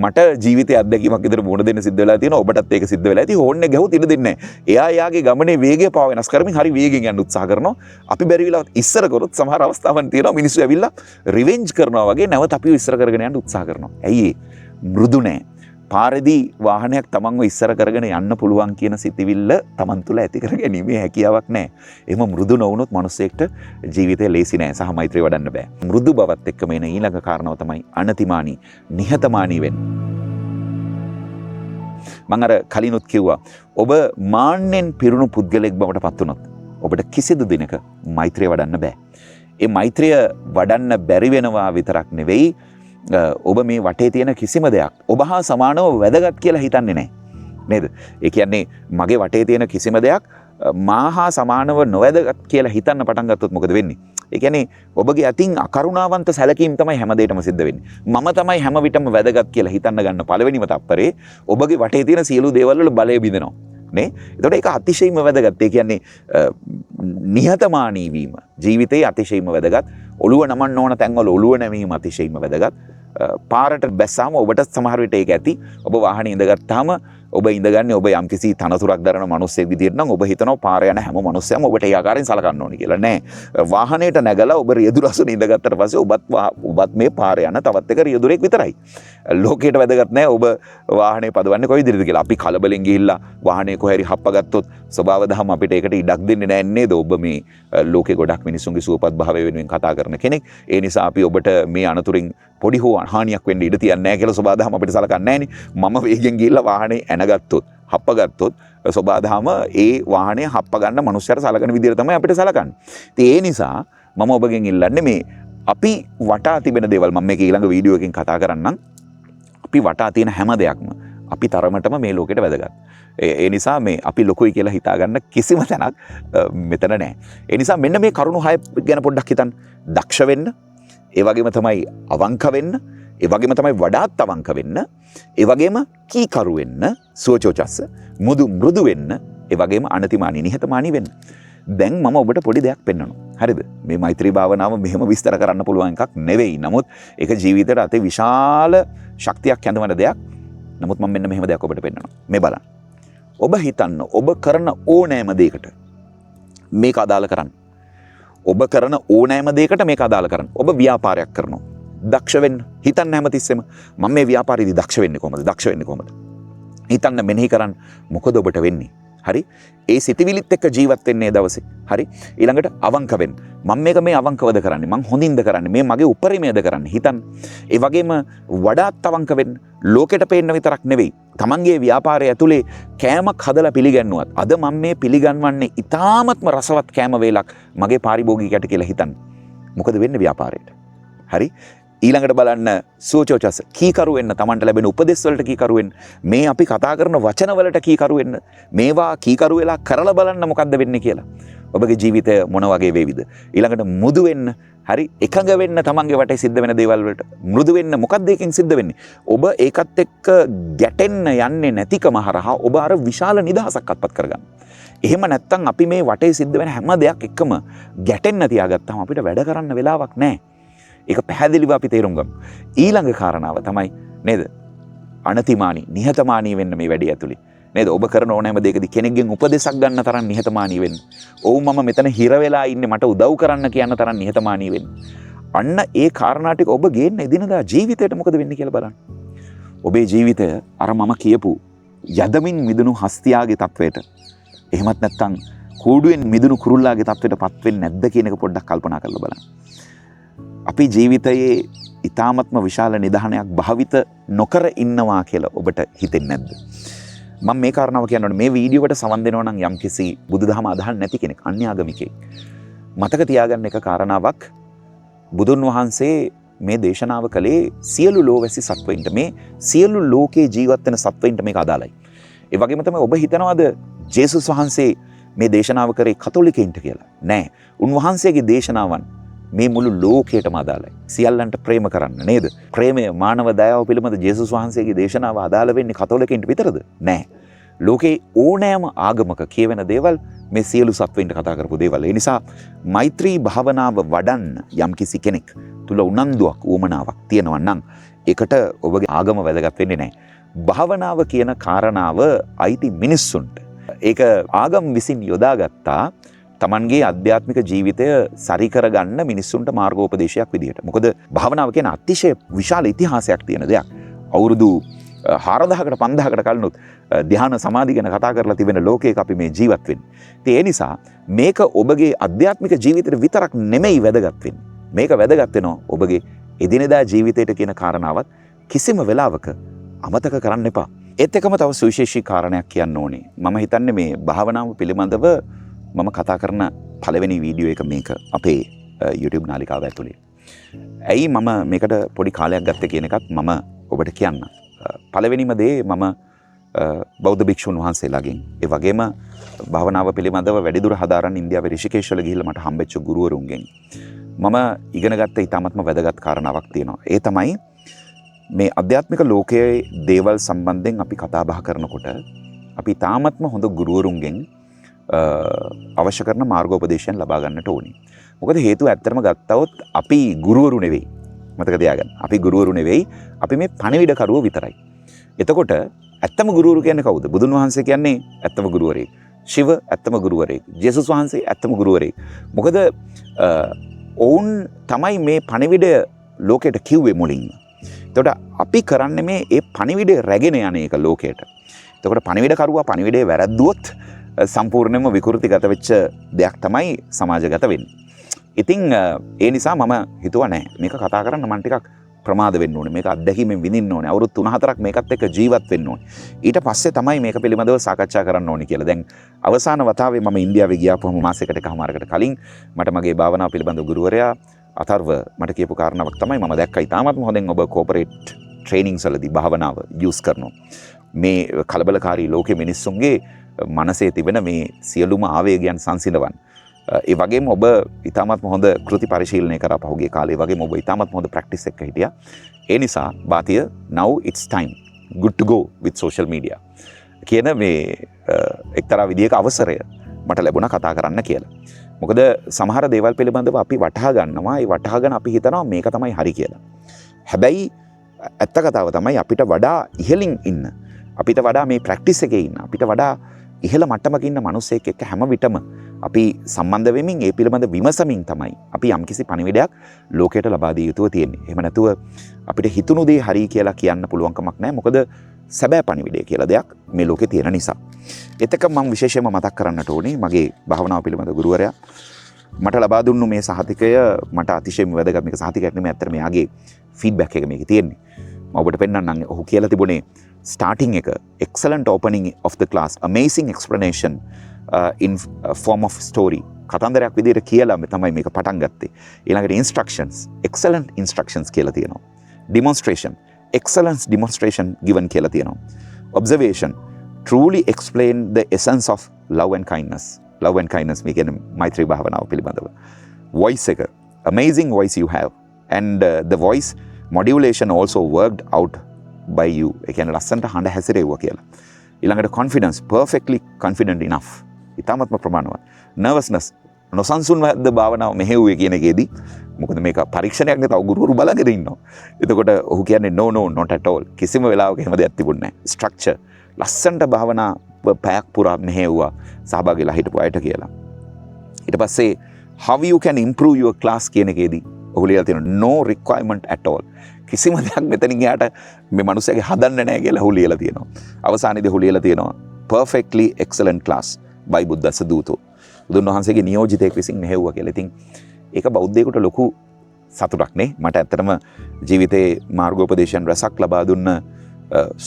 මට ජීවිතයේ අත්දැකීමක් විතර මුණ දෙන්න සිද්ධ වෙලා තියෙනවා. ඔබටත් ඒක සිද්ධ වෙලා ඇති. හෝන් එක ගැහුවොත් ඉඩ දෙන්නේ නැහැ. එයා යාගේ ගමනේ වේගය පාව වෙනස් කරමින් හරි වේගෙන් යන්න උත්සාහ කරනවා. අපි බැරි වෙලාවත් ඉස්සර කරොත් සමහර අවස්ථාවන් තියෙනවා මිනිස්සු ඇවිල්ලා රිවෙන්ජ් කරනවා වගේ නැවත අපිව ඉස්සර කරගෙන යන්න උත්සාහ කරනවා. ඇයි මෘදු නැහැ. පාරේදී වාහනයක් තමන්ව ඉස්සර කරගෙන යන්න පුළුවන් කියන සිතිවිල්ල තමන් තුළ ඇති කර ගැනීමේ හැකියාවක් නැහැ. එහෙම මෘදු නොවුනොත් මිනිස්සෙක්ට ජීවිතේ ලේසි නෑ සහ මෛත්‍රිය වඩන්න බෑ. මෘදු බවත් එක්කම එන ඊළඟ කාරණාව තමයි අනතිමානී, නිහතමානී වෙන්න. මම අර කලිනුත් කිව්වා ඔබ මාන්නෙන් පිරුණු පුද්ගලෙක් බවට පත් වුණොත් ඔබට කිසිදු දිනක මෛත්‍රිය වඩන්න බෑ. ඒ මෛත්‍රිය වඩන්න බැරි වෙනවා විතරක් නෙවෙයි ඔබ මේ වටේ තියෙන කිසිම දෙයක් ඔබ හා සමානව වැදගත් කියලා හිතන්නේ නැහැ නේද? ඒ කියන්නේ මගේ වටේ තියෙන කිසිම දෙයක් මා හා සමානව නොවැදගත් කියලා හිතන්න පටන් ගත්තොත් මොකද වෙන්නේ? ඒ කියන්නේ ඔබගේ අතින් අකරුණාවන්ත සැලකීම් තමයි හැම දෙයකම සිද්ධ වෙන්නේ. මම තමයි හැම විටම වැදගත් කියලා හිතන්න ගන්න පළවෙනිම තප්පරේ ඔබගේ වටේ තියෙන සියලු දේවල් වල බලය බිඳිනවා. නේ? එතකොට ඒක අතිශයින්ම වැදගත්. ඒ කියන්නේ නිහතමානී වීම ජීවිතයේ අතිශයින්ම වැදගත්. ඔළුව නමන්න ඕන තැන්වල ඔළුව නැමීම අතිශයින්ම වැදගත්. පාරට බැස්සාම ඔබට සමහර විට ඒක ඇති. ඔබ වාහනේ ඉඳගත්තාම ඔබ ඉඳගන්නේ ඔබ යම්කිසි තනතුරක් දරන මිනිස්සෙක් විදියට නම් ඔබ හිතනවා පාර යන හැම මිනිස්සයම ඔබට ඒ ආකාරයෙන් සලකන්න ඕනි කියලා. නෑ. වාහනේට නැගලා ඔබ රියදුරු අසුනේ ඉඳගත්තට පස්සේ ඔබත් මේ පාර යන තවත් එක රියදුරෙක් විතරයි. ලෝකයට වැදගත් නෑ ඔබ වාහනේ පදවන්නේ කොයි විදිහටද කියලා. අපි කලබලෙන් ගිහිල්ලා වාහනේ කොහරි හප්පගත්තොත් ස්වභාව දහම අපිට ඒකට ඉඩක් දෙන්නේ නැහැ නේද? ඔබ මේ ලෝකේ ගොඩක් මිනිසුන්ගේ සුවපත් භාවය වෙනුවෙන් කතා කරන කෙනෙක්. ඒ නිසා අපි ඔබට මේ අනතුරින් පොඩි හෝ හානියක් වෙන්න ඉඩ තියන්නේ නැහැ කියලා ස්වභාව දහම අපිට සලකන්නේ නැහනේ. මම වේගෙන් ගිහිල්ලා වාහනේ ඇනගත්තොත් හප්පගත්තොත් ස්වභාව දහම ඒ වාහනේ හප්ප ගන්න මනුස්සයර සලකන විදිහට තමයි අපිට සලකන්නේ. ඉතින් ඒ නිසා මම ඔබගෙන් ඉල්ලන්නේ මේ අපි වටා තිබෙන දේවල් මම මේක ඊළඟ වීඩියෝ එකකින් කතා කරන්නම්. අපි වටා තියෙන හැම දෙයක්ම අපි තරමටම මේ ලෝකෙට වැදගත්. ඒ නිසා මේ අපි ලොකුයි කියලා හිතාගන්න කිසිම තැනක් මෙතන නැහැ. ඒ නිසා මෙන්න මේ කරුණු 6 ගැන පොඩ්ඩක් හිතන්න. දක්ෂ වෙන්න, ඒ වගේම තමයි අවංක වෙන්න, ඒ වගේම තමයි වඩාත් අවංක වෙන්න, ඒ වගේම කීකරු වෙන්න, සුවචෝචස්ස, මෘදු වෙන්න, ඒ වගේම අනතිමානී නිහතමානී වෙන්න. දැන් මම ඔබට පොඩි දෙයක් පෙන්වනවා. හරිද? මේ මෛත්‍රී භාවනාව මෙහෙම විස්තර කරන්න පුළුවන් එකක් නෙවෙයි. නමුත් ඒක ජීවිතයට අති විශාල ශක්තියක් ඇඳවන දෙයක්. නමුත් මම මෙන්න මෙහෙම දෙයක් ඔබට පෙන්වනවා. මේ බලන්න. ඔබ හිතන්න ඔබ කරන ඕනෑම දෙයකට මේක අදාළ කරන්න. ඔබ කරන ඕනෑම දෙයකට මේක අදාළ කරන්න. ඔබ ව්‍යාපාරයක් කරනවා. දක්ෂ වෙන්න. හිතන්න හැමතිස්සෙම මම මේ ව්‍යාපාරයේදී දක්ෂ වෙන්නේ කොහමද? දක්ෂ වෙන්නේ කොහමද? හිතන්න මෙනෙහි කරන්න. මොකද ඔබට වෙන්නේ? හරි? ඒ සිතවිලිත් එක්ක ජීවත් වෙන්නේ දවසේ. හරි? ඊළඟට අවංක වෙන්න. මම මේක මේ අවංකවද කරන්නේ? මං හොඳින්ද කරන්නේ? මේ මගේ උපරිමයද කරන්නේ? හිතන්න. ඒ වගේම වඩාත් අවංක වෙන්න. ලෝකෙට පේන්න විතරක් නෙවෙයි. තමන්ගේ ව්‍යාපාරය ඇතුලේ කෑමක් හදලා පිළිගන්නුවත් අද මම මේ පිළිගන්වන්නේ ඉතාමත්ම රසවත් කෑම වේලක් මගේ පාරිභෝගිකයට කියලා හිතන්න. මොකද වෙන්නේ ව්‍යාපාරයට? හරි? ඊළඟට බලන්න සුවචෝචස කීකරු වෙන්න, තමන්ට ලැබෙන උපදෙස් වලට කීකරු වෙන්න, මේ අපි කතා කරන වචන වලට කීකරු වෙන්න, මේවා කීකරු වෙලා කරලා බලන්න මොකද්ද වෙන්නේ කියලා. ඔබගේ ජීවිතය මොන වගේ වේවිද? ඊළඟට මෘදු වෙන්න, හරි? එකඟ වෙන්න තමන්ගේ වටේ සිද්ධ වෙන දේවල් වලට. මෘදු වෙන්න මොකද්ද එකෙන් සිද්ධ වෙන්නේ? ඔබ ඒකත් එක්ක ගැටෙන්න යන්නේ නැතිකම හරහා ඔබ අර විශාල නිදහසක් අත්පත් කරගන්න. එහෙම නැත්නම් අපි මේ වටේ සිද්ධ වෙන හැම දෙයක් එක්කම ගැටෙන්න තියාගත්තාම අපිට වැඩ කරන්න වෙලාවක් නැහැ. ඒක පැහැදිලිව අපි තේරුම් ගමු. ඊළඟ කාරණාව තමයි නේද? අනතිමානී, නිහතමානී වෙන්න මේ වැඩේ ඇතුලේ. නේද? ඔබ කරන ඕනෑම දෙයකදී කෙනෙක්ගෙන් උපදෙසක් ගන්න තරම් නිහතමානී වෙන්න. ඔව් මම මෙතන හිර වෙලා ඉන්නේ මට උදව් කරන්න කියන තරම් නිහතමානී වෙන්න. අන්න ඒ කාරණා ටික ඔබ ගේන්න එදිනදා ජීවිතේට මොකද වෙන්නේ කියලා බලන්න. ඔබේ ජීවිතය අර මම කියපු යදමින් මිදුණු හස්තියාගේ තත්වයට එහෙමත් නැත්නම් කූඩුවෙන් මිදුණු කුරුල්ලාගේ තත්වයටපත් වෙන්නේ නැද්ද කියන එක පොඩ්ඩක් කල්පනා කරලා බලන්න. අපි ජීවිතයේ ඊ타මත්ම විශාල නිදහනයක් භාවිත නොකර ඉන්නවා කියලා ඔබට හිතෙන්නේ නැද්ද? මම මේ කාරණාව කියනකොට මේ වීඩියෝ එකට සවන් දෙනවා නම් යම්කිසි බුදුදහම අදහන් නැති කෙනෙක්, අන්‍යාගමිකයෙක්, මතක තියාගන්න එක කාරණාවක්, බුදුන් වහන්සේ මේ දේශනාව කළේ සියලු ලෝවැසි සත්වයින්ට, මේ සියලු ලෝකේ ජීවත් වෙන සත්වයින්ට මේක අදාළයි. ඒ වගේම තමයි ඔබ හිතනවාද ජේසුස් වහන්සේ මේ දේශනාව කරේ කතෝලිකයින්ට කියලා? නෑ. උන්වහන්සේගේ දේශනාවන් මේ මුළු ලෝකයටම අදාළයි. සියල්ලන්ට ප්‍රේම කරන්න නේද? ප්‍රේමය, මානව දයාව පිළිබඳ ජේසුස් වහන්සේගේ දේශනාව අදාළ වෙන්නේ කතෝලිකයින්ට විතරද? නෑ. ලෝකේ ඕනෑම ආගමක කියවෙන දේවල් මේ සියලු සත්වයින්ට කතා කරපු දේවල්. ඒ නිසා මෛත්‍රී භාවනාව වඩන්න යම්කිසි කෙනෙක් තුල උනන්දුවක්, උවමනාවක් තියෙනවා නම් ඒකට ඔබගේ ආගම වැදගත් වෙන්නේ නැහැ. භාවනාව කියන කාරණාව අයිති මිනිස්සුන්ට. ඒක ආගම් විසින් යොදාගත්තා තමන්ගේ අධ්‍යාත්මික ජීවිතය සරි කරගන්න මිනිස්සුන්ට මාර්ගෝපදේශයක් විදිහට. මොකද භාවනාව කියන අතිශය විශාල ඉතිහාසයක් තියෙන දෙයක්. අවුරුදු 4000කට 5000කට කලිනුත් ධ්‍යාන සමාධි ගැන කතා කරලා තිබෙන ලෝකයක අපි මේ ජීවත් වෙන්නේ. ඉතින් ඒ නිසා මේක ඔබගේ අධ්‍යාත්මික ජීවිතේට විතරක් නෙමෙයි වැදගත් වෙන්නේ. මේක වැදගත් වෙනවා ඔබගේ එදිනෙදා ජීවිතයට කියන කාරණාවත් කිසිම වෙලාවක අමතක කරන්න එපා. ඒත් එකම තව සුවිශේෂී කාරණයක් කියන්න ඕනේ. මම හිතන්නේ මේ භාවනාව පිළිබඳව මම කතා කරන පළවෙනි වීඩියෝ එක මේක අපේ YouTube නාලිකාව ඇතුලේ. ඇයි මම මේකට පොඩි කාලයක් ගත්තේ කියන එකත් මම ඔබට කියන්න. පළවෙනිම දේ මම බෞද්ධ භික්ෂුන් වහන්සේලාගෙන්, ඒ වගේම භාවනාව පිළිබඳව වැඩිදුර හදාරන්න ඉන්දියාවේ රිෂිකේෂ් වල ගිහිල්ලා මට හම්බෙච්ච ගුරුවරුන්ගෙන් මම ඉගෙන ගත්ත ඉතාමත්ම වැදගත් කාරණාවක් තියෙනවා. ඒ තමයි මේ අධ්‍යාත්මික ලෝකයේ දේවල් සම්බන්ධයෙන් අපි කතා බහ කරනකොට අපි ඉතාමත්ම හොඳ ගුරුවරුන්ගෙන් අවශ්‍ය කරන මාර්ගෝපදේශයන් ලබා ගන්නට ඕනේ. මොකද හේතුව ඇත්තටම ගත්තොත් අපි ගුරුවරු නෙවෙයි. මතක තියාගන්න. අපි ගුරුවරු නෙවෙයි. අපි මේ පණිවිඩකරුවෝ විතරයි. එතකොට ඇත්තම ගුරුවරු කියන්නේ කවුද? බුදුන් වහන්සේ කියන්නේ ඇත්තම ගුරුවරයෙක්. ශිව ඇත්තම ගුරුවරයෙක්. ජේසුස් වහන්සේ ඇත්තම ගුරුවරයෙක්. මොකද ඔවුන් තමයි මේ පණිවිඩය ලෝකයට කිව්වේ මුලින්ම. එතකොට අපි කරන්නේ මේ ඒ පණිවිඩය රැගෙන යන එක ලෝකයට. එතකොට පණිවිඩකරුවා පණිවිඩය වැරද්දුවොත් සම්පූර්ණයෙන්ම විකෘතිගත වෙච්ච දෙයක් තමයි සමාජගත වෙන්නේ. ඉතින් ඒ නිසා මම හිතුවා නෑ මේක කතා කරන්න මම ටිකක් ප්‍රමාද වෙන්න ඕනේ. මේක අත්දැකීමෙන් විඳින්න ඕනේ. අවුරුදු 3-4ක් මේකත් එක්ක ජීවත් වෙන්න ඕනේ. ඊට පස්සේ තමයි මේක පිළිබඳව සාකච්ඡා කරන්න ඕනේ කියලා. දැන් අවසාන වතාවේ මම ඉන්දියාවේ ගියාපුවම මාසයකට එකමාරකට කලින් මට මගේ භාවනාව පිළිබඳව ගුරුවරයා අතර්ව මට කියපු කාරණාවක් තමයි මම දැක්කා. ඊටාමත්ම හොඳින් ඔබ කෝපරේට් ට්‍රේනින්ග්ස් වලදී භාවනාව යූස් කරනවා. මේ කලබලකාරී ලෝකෙ මිනිස්සුන්ගේ මනසේ තිබෙන මේ සියලුම ආවේගයන් සංසිඳවන්න. ඒ වගේම ඔබ ඉතාමත් හොඳ කෘති පරිශීලනය කරා පහුගිය කාලේ. ඒ වගේම ඔබ ඉතාමත් හොඳ ප්‍රැක්ටිස් එකක හිටියා. ඒ නිසා බාතිය now it's time good to go with social media කියන මේ එක්තරා විදියක අවසරය මට ලැබුණා කතා කරන්න කියලා. මොකද සමහර දේවල් පිළිබඳව අපි වටහා ගන්නවා. ඒ වටහාගෙන අපි හිතනවා මේක තමයි හරි කියලා. හැබැයි ඇත්ත කතාව තමයි අපිට වඩා ඉහළින් ඉන්න, අපිට වඩා මේ ප්‍රැක්ටිස් එකේ ඉන්න, අපිට වඩා ඉහළ මට්ටමක ඉන්න මිනිස්සෙක් එක්ක හැම විටම අපි සම්බන්ධ වෙමින් ඒ පිළිබඳ විමසමින් තමයි අපි යම්කිසි පණිවිඩයක් ලෝකයට ලබා දිය යුතුව තියෙන්නේ. එහෙම නැතුව අපිට හිතුණු දේ හරි කියලා කියන්න පුළුවන් කමක් නැහැ. මොකද සැබෑ පණිවිඩය කියලා දෙයක් මේ ලෝකේ තියෙන නිසා. එතක මම විශේෂයෙන්ම මතක් කරන්නට ඕනේ මගේ භාවනාව පිළිබඳ ගුරුවරයා මට ලබා දුන්නු මේ සහතිකය මට අතිශයම වැදගත්. මේක සහතිකයක් නෙමෙයි, ඇත්තට මෙයාගේ ෆීඩ්බැක් එක මේකේ තියෙන්නේ. මම ඔබට පෙන්නන්නම්. ඔහු කියලා තිබුණේ starting එක excellent opening of the class, amazing explanation in form of story. කතන්දරයක් විදිහට කියලා තමයි මේක පටන් ගත්තේ. ඊළඟට instructions, excellent instructions කියලා තියෙනවා. Demonstration, excellent demonstration given කියලා තියෙනවා. Observation, truly explain the essence of love and kindness. Love and kindness මේ කියන්නේ මෛත්‍රී භාවනාව පිළිබඳව. Voice එක, amazing voice you have, and the voice modulation also worked out by you. ඒ කියන්නේ ලස්සනට හඬ හැසිරෙව්වා කියලා. ඊළඟට confidence, perfectly confident enough. ඉතාමත්ම ප්‍රමාණවත්. nervousness, නොසන්සුන්වද භාවනාව මෙහෙව්වේ කියන එකේදී මොකද මේක පරීක්ෂණයක් නේ, තව ගුරුවරු බලගෙන ඉන්නවා. එතකොට ඔහු කියන්නේ no not at all. කිසිම වෙලාවක එහෙම දෙයක් තිබුණේ නැහැ. structure, ලස්සනට භාවනා පැයක් පුරා මෙහෙව්වා සහභාගීලා හිටපු අයට කියලා. ඊට පස්සේ how you can improve your class කියන එකේදී ඔහු ලියලා තියෙනවා no requirement at all. කිසිම දෙයක් මෙතනින් එහාට මේ මිනිස්සයාගේ හදන්න නැහැ කියලා ඔහු ලියලා තියෙනවා. අවසානයේදී ඔහු ලියලා තියෙනවා perfectly excellent class by බුද්දස්ස දූතෝ. බුදුන් වහන්සේගේ නියෝජිතයෙක් විසින් මෙහෙව්වා කියලා. ඉතින් ඒක බෞද්ධයෙකුට ලොකු සතුටක් නේ. මට ඇත්තටම ජීවිතේ මාර්ගෝපදේශයන් රසක් ලබා දුන්න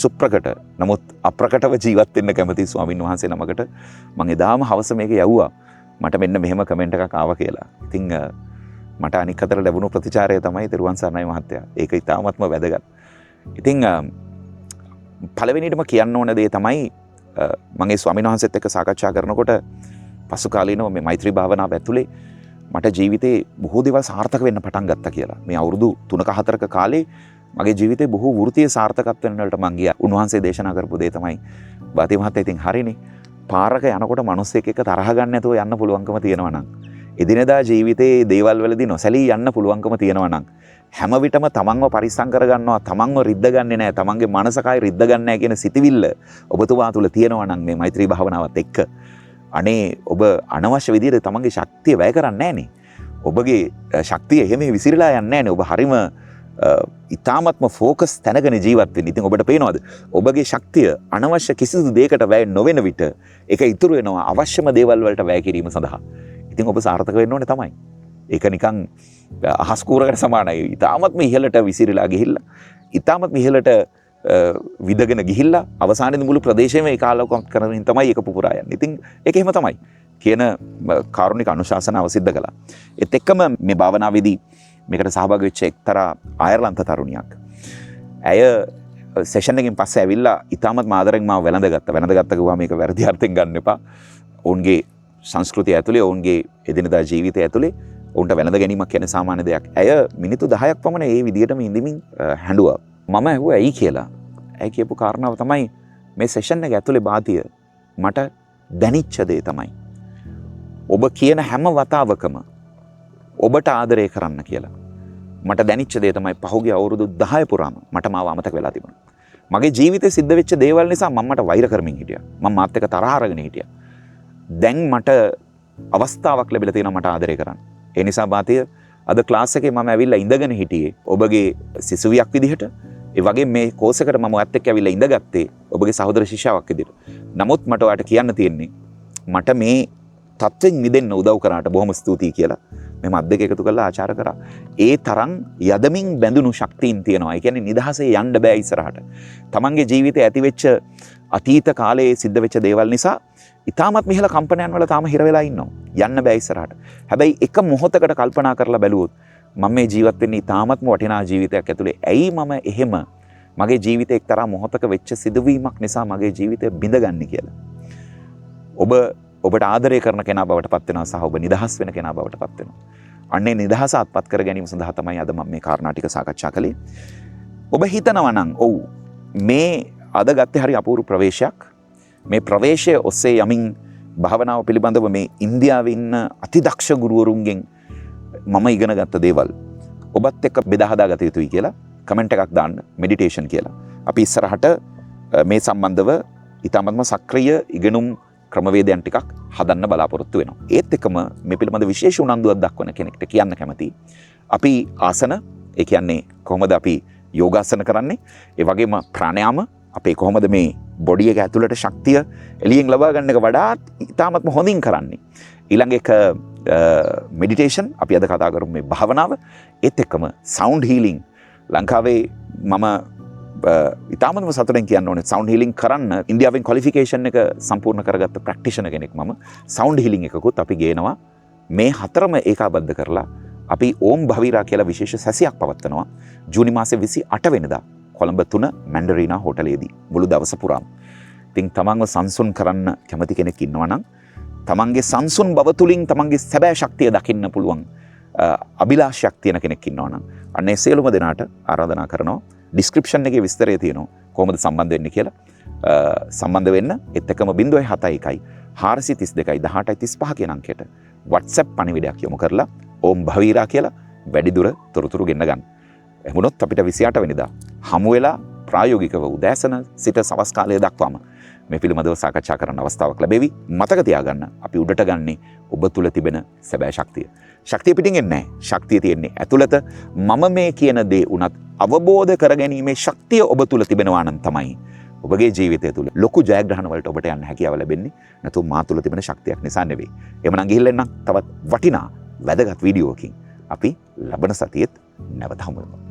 සුප්‍රකට නමුත් අප්‍රකටව ජීවත් වෙන්න කැමති ස්වාමින් වහන්සේ නමකට මම එදාම හවස මේක යවුවා. මට මෙන්න මෙහෙම කමෙන්ට් එකක් ආවා කියලා. ඉතින් මට අනික් අතට ලැබුණු ප්‍රතිචාරය තමයි තෙරුවන් සරණයි මහත්තයා. ඒක ඉතාමත්ම වැදගත්. ඉතින් පළවෙනියටම කියන්න ඕන දේ තමයි මගේ ස්වාමීන් වහන්සේත් එක්ක සාකච්ඡා කරනකොට පසු කාලීනව මේ මෛත්‍රී භාවනාව ඇතුලේ මට ජීවිතේ බොහෝ දේවල් සාර්ථක වෙන්න පටන් ගත්තා කියලා. මේ අවුරුදු 3-4ක කාලේ මගේ ජීවිතේ බොහෝ වෘත්තීය සාර්ථකත්වයන් වලට මං ගියා. උන්වහන්සේ දේශනා කරපු දේ තමයි බාති මහත්තයා ඉතින් හරිනේ. පාරක යනකොට මිනිස්සෙක් එක්ක තරහ ගන්න නැතුව යන්න පුළුවන්කම තියෙනවා නම්, එදිනෙදා ජීවිතේ දේවල් වලදී නොසැලී යන්න පුළුවන්කම තියෙනවා නම්, හැම විටම තමන්ව පරිස්සම් කරගන්නවා, තමන්ව රිද්දගන්නේ නැහැ, තමන්ගේ මනස කය රිද්දගන්නේ නැහැ කියන සිතිවිල්ල ඔබතුමා තුල තියෙනවා නම් මේ මෛත්‍රී භාවනාවත් එක්ක අනේ ඔබ අනවශ්‍ය විදිහට තමන්ගේ ශක්තිය වැය කරන්නේ නැහනේ. ඔබගේ ශක්තිය එහෙම විසිරලා යන්නේ නැහනේ. ඔබ හරිම ඉතාමත්ම ෆෝකස් තැනගෙන ජීවත් වෙන්න. ඉතින් ඔබට පේනවද ඔබගේ ශක්තිය අනවශ්‍ය කිසිදු දෙයකට වැය නොවන විට ඒක ඉතුරු වෙනවා අවශ්‍යම දේවල් වලට වැය කිරීම සඳහා. ඉතින් ඔබ සාර්ථක වෙන්න ඕනේ තමයි. ඒක නිකන් අහස් කූරකට සමානයි. ඉතාමත්ම ඉහළට විසිරලා ගිහිල්ලා ඉතාමත්ම ඉහළට විදගෙන ගිහිල්ලා අවසානයේ මුළු ප්‍රදේශයම ඒකාලෝකම් කරමින් තමයි ඒක පුපුරා යන්නේ. ඉතින් ඒක එහෙම තමයි කියන කාරුණික අනුශාසනාව සිද්ධ කළා. ඒත් එක්කම මේ භාවනාවේදී මේකට සහභාගී වෙච්ච එක්තරා අයර්ලන්ත තරුණියක්. ඇය සෙෂන් එකකින් පස්සේ ඇවිල්ලා ඉතාමත් ආදරෙන් මාව වැළඳගත්තා. වැළඳගත්තා කිව්වා මේක වැරදි අර්ථයෙන් ගන්න එපා. ඔවුන්ගේ සංස්කෘතිය ඇතුලේ, ඔවුන්ගේ එදිනදා ජීවිතය ඇතුලේ ඔවුන්ට වැළඳ ගැනීමක් කියන්නේ සාමාන්‍ය දෙයක්. ඇය මිනිත්තු 10ක් පමණ ඒ විදිහටම ඉඳමින් හැඬුවා. මම ඇහුවා ඇයි කියලා. ඇයි කියපු කාරණාව තමයි මේ සෙෂන් එක ඇතුලේ බාතිය මට දැනිච්ච දේ තමයි ඔබ කියන හැම වතාවකම ඔබට ආදරය කරන්න කියලා. මට දැනිච්ච දේ තමයි පහුගිය අවුරුදු 10 පුරාම මට මාව අමතක වෙලා තිබුණා. මගේ ජීවිතේ සිද්ධ වෙච්ච දේවල් නිසා මම මට වෛර කරමින් හිටියා. මම මාත් එක්ක තරහ අරගෙන හිටියා. දැන් මට අවස්ථාවක් ලැබිලා තියෙනවා මට ආදරය කරන්න. ඒ නිසා බාතිය අද ක්ලාස් එකේ මම ඇවිල්ලා ඉඳගෙන හිටියේ ඔබගේ සිසුවියක් විදිහට. ඒ වගේ මේ කෝස් එකට මම ඔයත් එක්ක ඇවිල්ලා ඉඳගත්තේ ඔබගේ සහෝදර ශිෂ්‍යාවක් විදිහට. නමුත් මට ඔයාලට කියන්න තියෙන්නේ මට මේ තත්ත්වෙන් මිදෙන්න උදව් කරාට බොහොම ස්තුතියි කියලා. මේ මත් දෙක එකතු කරලා ආචාර කරා. ඒ තරම් යදමින් බැඳුණු ශක්තියින් තියෙනවා. ඒ කියන්නේ නිදහසේ යන්න බෑ ඉස්සරහට. තමන්ගේ ජීවිතේ ඇතිවෙච්ච අතීත කාලයේ සිද්ධ වෙච්ච දේවල් නිසා ඉතාමත් මිහිල කම්පනයන් වල තාම හිර වෙලා ඉන්නවා. යන්න බෑ ඉස්සරහට. හැබැයි එක මොහොතකට කල්පනා කරලා බැලුවොත් මම මේ ජීවත් වෙන්නේ ඉතාමත්ම වටිනා ජීවිතයක් ඇතුලේ. ඇයි මම එහෙම මගේ ජීවිතේ එක්තරා මොහොතක වෙච්ච සිදුවීමක් නිසා මගේ ජීවිතය බිඳගන්නේ කියලා. ඔබට ආදරය කරන කෙනා බවට පත් වෙනවා සහ ඔබ නිදහස් වෙන කෙනා බවට පත් වෙනවා. අන්නේ නිදහස අත්පත් කර ගැනීම සඳහා තමයි අද මම මේ කාරණා ටික සාකච්ඡා කළේ. ඔබ හිතනවා නම් ඔව් මේ අද ගත්තේ හරි අපූර්ව ප්‍රවේශයක්. මේ ප්‍රවේශය ඔස්සේ යමින් භාවනාව පිළිබඳව මේ ඉන්දියාවේ ඉන්න අතිදක්ෂ ගුරුවරුන්ගෙන් මම ඉගෙන ගත්ත දේවල් ඔබත් එක්ක බෙදා හදා ගත යුතුයි කියලා කමෙන්ට් එකක් දාන්න මෙඩිටේෂන් කියලා. අපි ඉස්සරහට මේ සම්බන්ධව ඊටමත්ම සක්‍රීය ඉගෙනුම් ක්‍රමවේදයන් ටිකක් හදන්න බලාපොරොත්තු වෙනවා. ඒත් එක්කම මේ පිළිබඳ විශේෂ උනන්දුවක් දක්වන කෙනෙක්ට කියන්න කැමතියි. අපි ආසන, ඒ කියන්නේ කොහොමද අපි යෝගාසන කරන්නේ, ඒ වගේම ප්‍රාණයාම අපේ කොහොමද මේ බොඩි එක ඇතුළට ශක්තිය එළියෙන් ලබා ගන්න එක වඩාත් ඉතාමත්ම හොඳින් කරන්නේ. ඊළඟ එක මෙඩිටේෂන්, අපි අද කතා කරමු මේ භාවනාව. ඒත් එක්කම සවුන්ඩ් හීලිං. ලංකාවේ මම ඉතාමත්ම සතුටෙන් කියන්න ඕනේ සවුන්ඩ් හීලිං කරන්න ඉන්දියාවෙන් ක්වොලිෆිකේෂන් එක සම්පූර්ණ කරගත්ත ප්‍රැක්ටිෂනර් කෙනෙක් මම. සවුන්ඩ් හීලිං එකකුත් අපි ගේනවා. මේ හතරම ඒකාබද්ධ කරලා අපි ඕම් භවීරා කියලා විශේෂ සැසියක් පවත්වනවා ජූනි මාසේ 28 වෙනිදා කොළඹ 3 මැන්ඩරීනා හෝටලයේදී මුළු දවස පුරාම. ඉතින් තමන්ව සංසුන් කරන්න කැමති කෙනෙක් ඉන්නවා නම්, තමන්ගේ සංසුන් බව තුලින් තමන්ගේ සැබෑ ශක්තිය දකින්න පුළුවන් අභිලාෂයක් තියෙන කෙනෙක් ඉන්නවා නම් අන්නේ සියලුම දෙනාට ආරාධනා කරනවා. ඩිස්ක්‍රිප්ෂන් එකේ විස්තරය තියෙනවා කොහොමද සම්බන්ධ වෙන්නේ කියලා. සම්බන්ධ වෙන්න ඒත් එක්කම 071 432 1835 කියන අංකයට WhatsApp පණිවිඩයක් යොමු කරලා ඕම් භවීරා කියලා වැඩිදුර තොරතුරු ගෙන්න ගන්න. එමුණොත් අපිට 28 වෙනිදා හමු වෙලා ප්‍රායෝගිකව උදෑසන සිට සවස් කාලය දක්වාම මේ පිළිබඳව සාකච්ඡා කරන්න අවස්ථාවක් ලැබෙවි. මතක තියාගන්න අපි උඩට ගන්නේ ඔබ තුල තිබෙන සැබෑ ශක්තිය. ශක්තිය පිටින් එන්නේ නැහැ. ශක්තිය තියෙන්නේ ඇතුළත. මම මේ කියන දේ උනත් අවබෝධ කරගැනීමේ ශක්තිය ඔබ තුල තිබෙනවා නම් තමයි ඔබගේ ජීවිතය තුළ ලොකු ජයග්‍රහණ වලට ඔබට යන්න හැකියාව ලැබෙන්නේ. නැතු මා තුල තිබෙන ශක්තියක් නිසා නෙවෙයි. එhmenan ගිහිල්ලා එන්න තවත් වටිනා වැදගත් වීඩියෝකින් අපි ලබන සතියේත් නැවත හමු වෙමු.